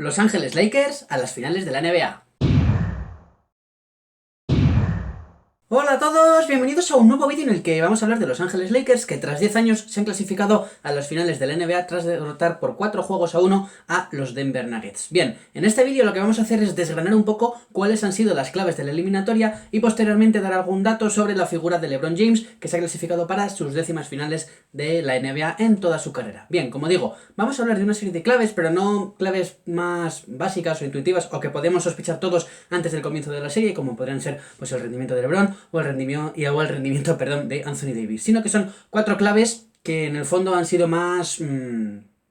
Los Ángeles Lakers a las finales de la NBA. Hola a todos, bienvenidos a un nuevo vídeo en el que vamos a hablar de Los Ángeles Lakers, que tras 10 años se han clasificado a las finales de la NBA tras derrotar por 4-1 a los Denver Nuggets. Bien, en este vídeo lo que vamos a hacer es desgranar un poco cuáles han sido las claves de la eliminatoria y posteriormente dar algún dato sobre la figura de LeBron James, que se ha clasificado para sus 10º finales de la NBA en toda su carrera. Bien, como digo, vamos a hablar de una serie de claves, pero no claves más básicas o intuitivas o que podemos sospechar todos antes del comienzo de la serie, como podrían ser pues el rendimiento de LeBron o el rendimiento de Anthony Davis, sino que son 4 claves que en el fondo han sido más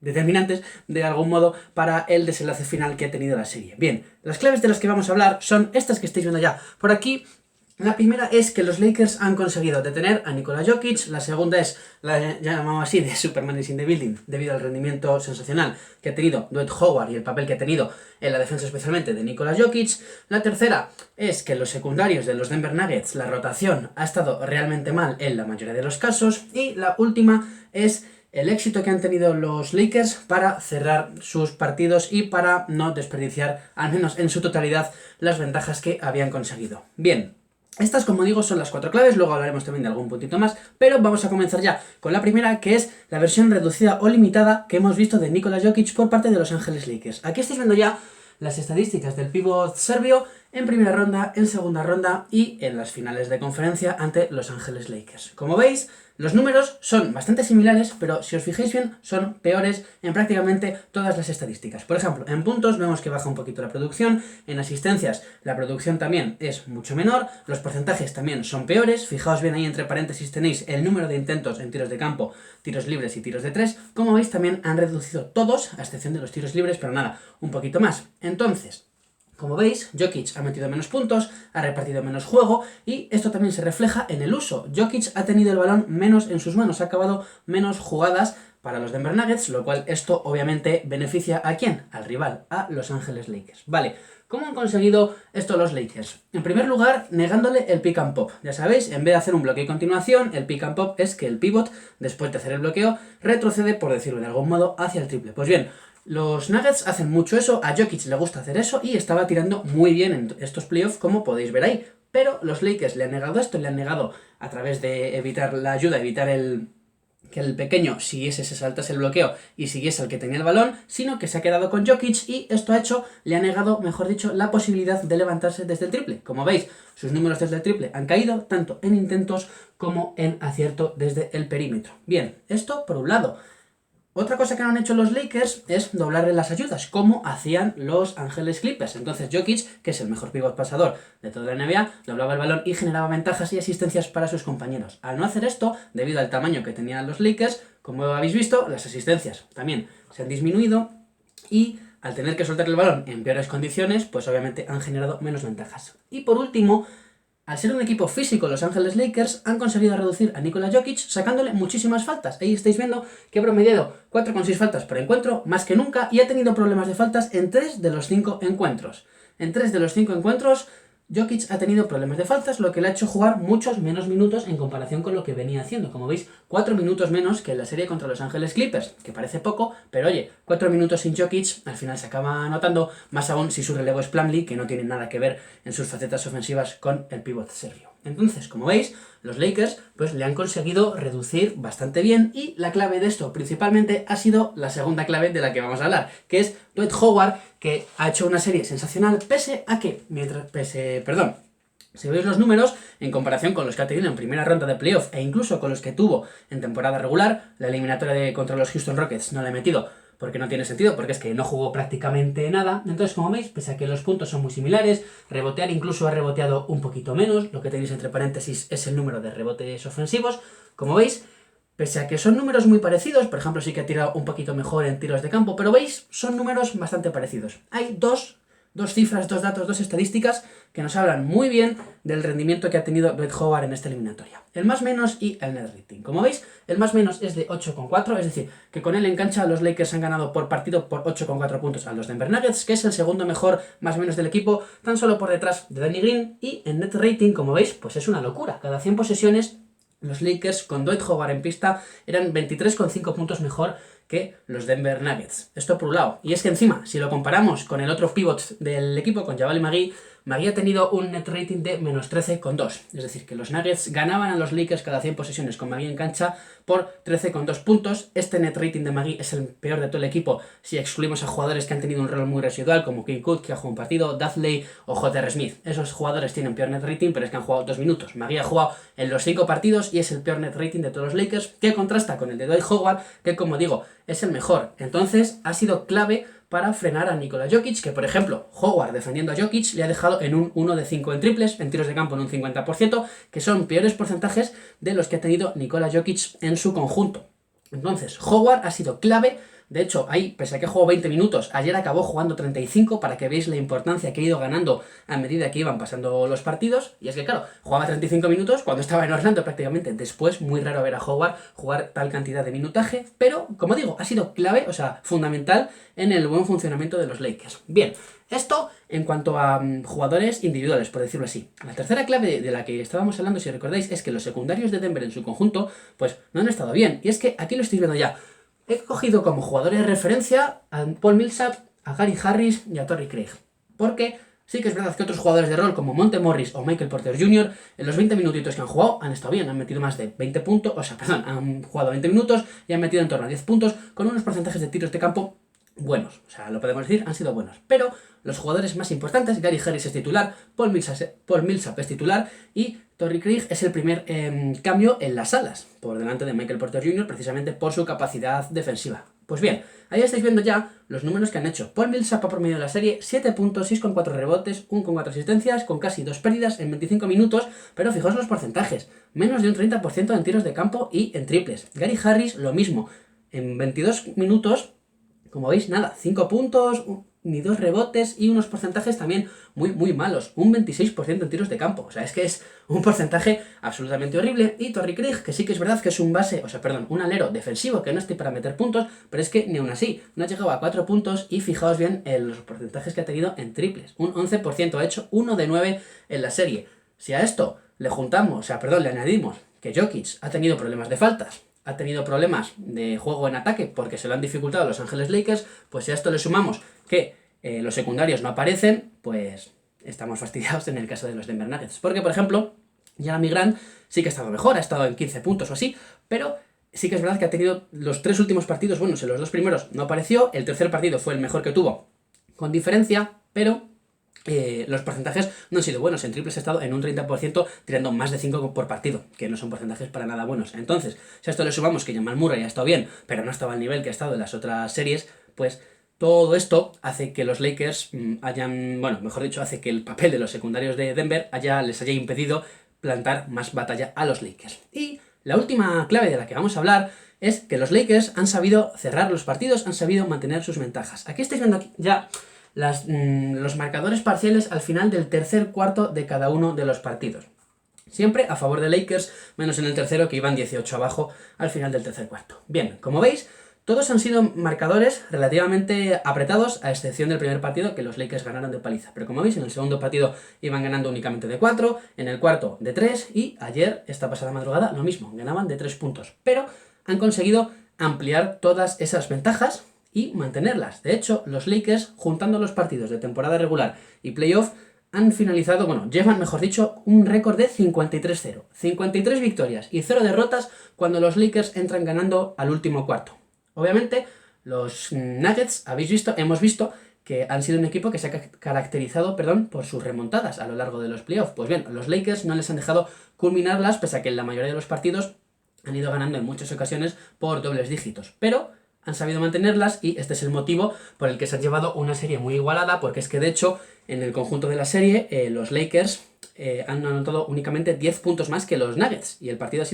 determinantes de algún modo para el desenlace final que ha tenido la serie. Bien, las claves de las que vamos a hablar son estas que estáis viendo ya por aquí. La primera es que los Lakers han conseguido detener a Nikola Jokic, la segunda es, la llamamos así, de Superman is in the building, debido al rendimiento sensacional que ha tenido Dwight Howard y el papel que ha tenido en la defensa especialmente de Nikola Jokic. La tercera es que los secundarios de los Denver Nuggets, la rotación ha estado realmente mal en la mayoría de los casos. Y la última es el éxito que han tenido los Lakers para cerrar sus partidos y para no desperdiciar, al menos en su totalidad, las ventajas que habían conseguido. Bien. Estas, como digo, son las 4 claves, luego hablaremos también de algún puntito más, pero vamos a comenzar ya con la primera, que es la versión reducida o limitada que hemos visto de Nikola Jokic por parte de Los Ángeles Lakers. Aquí estáis viendo ya las estadísticas del pívot serbio en primera ronda, en segunda ronda y en las finales de conferencia ante Los Ángeles Lakers. Como veis, los números son bastante similares, pero si os fijáis bien, son peores en prácticamente todas las estadísticas. Por ejemplo, en puntos vemos que baja un poquito la producción, en asistencias la producción también es mucho menor, los porcentajes también son peores. Fijaos bien ahí, entre paréntesis tenéis el número de intentos en tiros de campo, tiros libres y tiros de 3. Como veis, también han reducido todos, a excepción de los tiros libres, pero nada, un poquito más. Entonces, como veis, Jokic ha metido menos puntos, ha repartido menos juego y esto también se refleja en el uso. Jokic ha tenido el balón menos en sus manos, ha acabado menos jugadas para los Denver Nuggets, lo cual esto obviamente beneficia ¿a quién? Al rival, a Los Ángeles Lakers. Vale, ¿cómo han conseguido esto los Lakers? En primer lugar, negándole el pick and pop. Ya sabéis, en vez de hacer un bloqueo y continuación, el pick and pop es que el pivot, después de hacer el bloqueo, retrocede, por decirlo de algún modo, hacia el triple. Pues bien, los Nuggets hacen mucho eso, a Jokic le gusta hacer eso y estaba tirando muy bien en estos playoffs, como podéis ver ahí. Pero los Lakers le han negado esto, le han negado a través de evitar la ayuda, evitar que el pequeño siguiese, se saltase el bloqueo y siguiese al que tenía el balón, sino que se ha quedado con Jokic y esto ha hecho, le ha negado, mejor dicho, la posibilidad de levantarse desde el triple. Como veis, sus números desde el triple han caído, tanto en intentos como en acierto desde el perímetro. Bien, esto por un lado. Otra cosa que no han hecho los Lakers es doblarle las ayudas, como hacían los Ángeles Clippers. Entonces Jokic, que es el mejor pivot pasador de toda la NBA, doblaba el balón y generaba ventajas y asistencias para sus compañeros. Al no hacer esto, debido al tamaño que tenían los Lakers, como habéis visto, las asistencias también se han disminuido y al tener que soltar el balón en peores condiciones, pues obviamente han generado menos ventajas. Y por último, al ser un equipo físico, los Ángeles Lakers han conseguido reducir a Nikola Jokic sacándole muchísimas faltas. Ahí estáis viendo que ha promediado 4,6 faltas por encuentro, más que nunca, y ha tenido problemas de faltas en 3 de los 5 encuentros. En 3 de los 5 encuentros, Jokic ha tenido problemas de faltas, lo que le ha hecho jugar muchos menos minutos en comparación con lo que venía haciendo. Como veis, 4 minutos menos que en la serie contra los Ángeles Clippers, que parece poco, pero oye, 4 minutos sin Jokic al final se acaba notando, más aún si su relevo es Plumlee, que no tiene nada que ver en sus facetas ofensivas con el pívot serbio. Entonces, como veis, los Lakers pues le han conseguido reducir bastante bien y la clave de esto principalmente ha sido la segunda clave de la que vamos a hablar, que es Dwight Howard, que ha hecho una serie sensacional pese a que, si veis los números, en comparación con los que ha tenido en primera ronda de playoff e incluso con los que tuvo en temporada regular, la eliminatoria contra los Houston Rockets no la he metido porque no tiene sentido, porque es que no jugó prácticamente nada. Entonces, como veis, pese a que los puntos son muy similares, rebotear incluso ha reboteado un poquito menos, lo que tenéis entre paréntesis es el número de rebotes ofensivos. Como veis, pese a que son números muy parecidos, por ejemplo, sí que ha tirado un poquito mejor en tiros de campo, pero veis, son números bastante parecidos. Hay dos cifras, 2 datos, 2 estadísticas que nos hablan muy bien del rendimiento que ha tenido Dwight Howard en esta eliminatoria. El más menos y el net rating. Como veis, el más menos es de 8,4, es decir, que con él en cancha los Lakers han ganado por partido por 8,4 puntos a los Denver Nuggets, que es el segundo mejor más menos del equipo, tan solo por detrás de Danny Green, y en net rating, como veis, pues es una locura. Cada 100 posesiones, los Lakers con Dwight Howard en pista eran 23,5 puntos mejor que los Denver Nuggets. Esto por un lado. Y es que encima, si lo comparamos con el otro pivot del equipo, con Javel McGee, McGee ha tenido un net rating de menos 13,2. Es decir, que los Nuggets ganaban a los Lakers cada 100 posesiones con McGee en cancha por 13,2 puntos. Este net rating de McGee es el peor de todo el equipo si excluimos a jugadores que han tenido un rol muy residual, como Kim Cook, que ha jugado un partido, Dudley o J.R. Smith. Esos jugadores tienen peor net rating, pero es que han jugado 2 minutos. McGee ha jugado en los 5 partidos y es el peor net rating de todos los Lakers, que contrasta con el de Dwight Howard, que como digo, es el mejor. Entonces, ha sido clave para frenar a Nikola Jokic, que por ejemplo, Howard defendiendo a Jokic le ha dejado en un 1 de 5 en triples, en tiros de campo en un 50%, que son peores porcentajes de los que ha tenido Nikola Jokic en su conjunto. Entonces, Howard ha sido clave. De hecho, ahí, pese a que jugó 20 minutos, ayer acabó jugando 35, para que veáis la importancia que ha ido ganando a medida que iban pasando los partidos. Y es que, claro, jugaba 35 minutos cuando estaba en Orlando prácticamente. Después, muy raro ver a Howard jugar tal cantidad de minutaje, pero, como digo, ha sido clave, o sea, fundamental en el buen funcionamiento de los Lakers. Bien, esto en cuanto a jugadores individuales, por decirlo así. La tercera clave de la que estábamos hablando, si recordáis, es que los secundarios de Denver en su conjunto, pues no han estado bien. Y es que aquí lo estoy viendo ya. He cogido como jugadores de referencia a Paul Millsap, a Gary Harris y a Torrey Craig. Porque sí que es verdad que otros jugadores de rol como Monte Morris o Michael Porter Jr. en los 20 minutitos que han jugado han estado bien, han metido más de 20 puntos, han jugado 20 minutos y han metido en torno a 10 puntos con unos porcentajes de tiros de campo buenos. O sea, lo podemos decir, han sido buenos. Pero los jugadores más importantes, Gary Harris es titular, Paul Millsap es titular y Torrey Craig es el primer cambio en las alas, por delante de Michael Porter Jr., precisamente por su capacidad defensiva. Pues bien, ahí estáis viendo ya los números que han hecho. Paul Millsap ha promediado en la serie 7 puntos, 6,4 rebotes, 1,4 asistencias, con casi 2 pérdidas en 25 minutos, pero fijaos los porcentajes, menos de un 30% en tiros de campo y en triples. Gary Harris lo mismo, en 22 minutos, como veis, nada, 5 puntos, ni 2 rebotes y unos porcentajes también muy malos. Un 26% en tiros de campo. O sea, es que es un porcentaje absolutamente horrible. Y Torrey Craig, que sí que es verdad que es un un alero defensivo que no estoy para meter puntos, pero es que ni aún así no ha llegado a 4 puntos y fijaos bien en los porcentajes que ha tenido en triples. Un 11%, ha hecho 1 de 9 en la serie. Si a esto le añadimos que Jokic ha tenido problemas de faltas, ha tenido problemas de juego en ataque porque se lo han dificultado Los Ángeles Lakers, pues si a esto le sumamos que los secundarios no aparecen, pues estamos fastidiados en el caso de los Denver Nuggets. Porque, por ejemplo, Jerami Grant sí que ha estado mejor, ha estado en 15 puntos o así, pero sí que es verdad que ha tenido los 3 últimos partidos buenos, en los 2 primeros no apareció, el tercer partido fue el mejor que tuvo, con diferencia, pero los porcentajes no han sido buenos. En triples ha estado en un 30%, tirando más de 5 por partido, que no son porcentajes para nada buenos. Entonces, si a esto le sumamos que Jamal Murray ha estado bien, pero no estaba al nivel que ha estado en las otras series, pues todo esto hace que los Lakers hace que el papel de los secundarios de Denver les haya impedido plantar más batalla a los Lakers. Y la última clave de la que vamos a hablar es que los Lakers han sabido cerrar los partidos, han sabido mantener sus ventajas. Aquí estáis viendo ya los marcadores parciales al final del tercer cuarto de cada uno de los partidos. Siempre a favor de Lakers, menos en el tercero, que iban 18 abajo al final del tercer cuarto. Bien, como veis, todos han sido marcadores relativamente apretados, a excepción del primer partido, que los Lakers ganaron de paliza. Pero como veis, en el segundo partido iban ganando únicamente de 4, en el cuarto de 3, y ayer, esta pasada madrugada, lo mismo, ganaban de 3 puntos. Pero han conseguido ampliar todas esas ventajas y mantenerlas. De hecho, los Lakers, juntando los partidos de temporada regular y playoff, llevan, mejor dicho, un récord de 53-0. 53 victorias y 0 derrotas cuando los Lakers entran ganando al último cuarto. Obviamente, los Nuggets, hemos visto que han sido un equipo que se ha caracterizado, por sus remontadas a lo largo de los playoffs. Pues bien, los Lakers no les han dejado culminarlas, pese a que en la mayoría de los partidos han ido ganando en muchas ocasiones por dobles dígitos. Pero han sabido mantenerlas y este es el motivo por el que se han llevado una serie muy igualada, porque es que de hecho en el conjunto de la serie los Lakers han anotado únicamente 10 puntos más que los Nuggets y el partido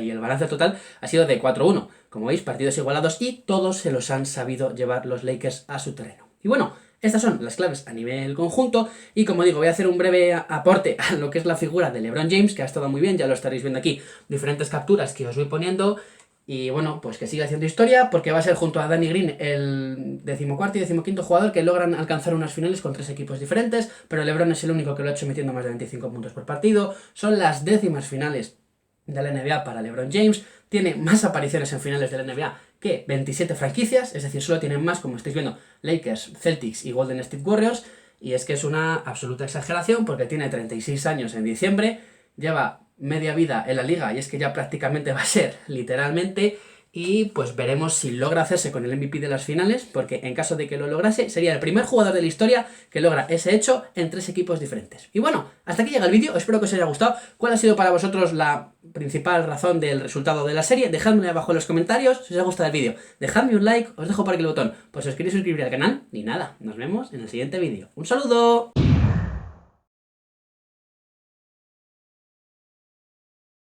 y el balance total ha sido de 4-1. Como veis, partidos igualados y todos se los han sabido llevar los Lakers a su terreno. Y bueno, estas son las claves a nivel conjunto y como digo, voy a hacer un breve aporte a lo que es la figura de LeBron James, que ha estado muy bien, ya lo estaréis viendo aquí, diferentes capturas que os voy poniendo. Y bueno, pues que siga haciendo historia, porque va a ser junto a Danny Green el 14º y 15º jugador que logran alcanzar unas finales con 3 equipos diferentes, pero LeBron es el único que lo ha hecho metiendo más de 25 puntos por partido. Son las 10º finales de la NBA para LeBron James, tiene más apariciones en finales de la NBA que 27 franquicias, es decir, solo tienen más, como estáis viendo, Lakers, Celtics y Golden State Warriors, y es que es una absoluta exageración porque tiene 36 años en diciembre, lleva media vida en la liga y es que ya prácticamente va a ser, literalmente, y pues veremos si logra hacerse con el MVP de las finales, porque en caso de que lo lograse, sería el primer jugador de la historia que logra ese hecho en 3 equipos diferentes. Y bueno, hasta aquí llega el vídeo, espero que os haya gustado. ¿Cuál ha sido para vosotros la principal razón del resultado de la serie? Dejadme abajo en los comentarios si os ha gustado el vídeo. Dejadme un like, os dejo por aquí el botón, pues si os queréis suscribir al canal, ni nada. Nos vemos en el siguiente vídeo. ¡Un saludo!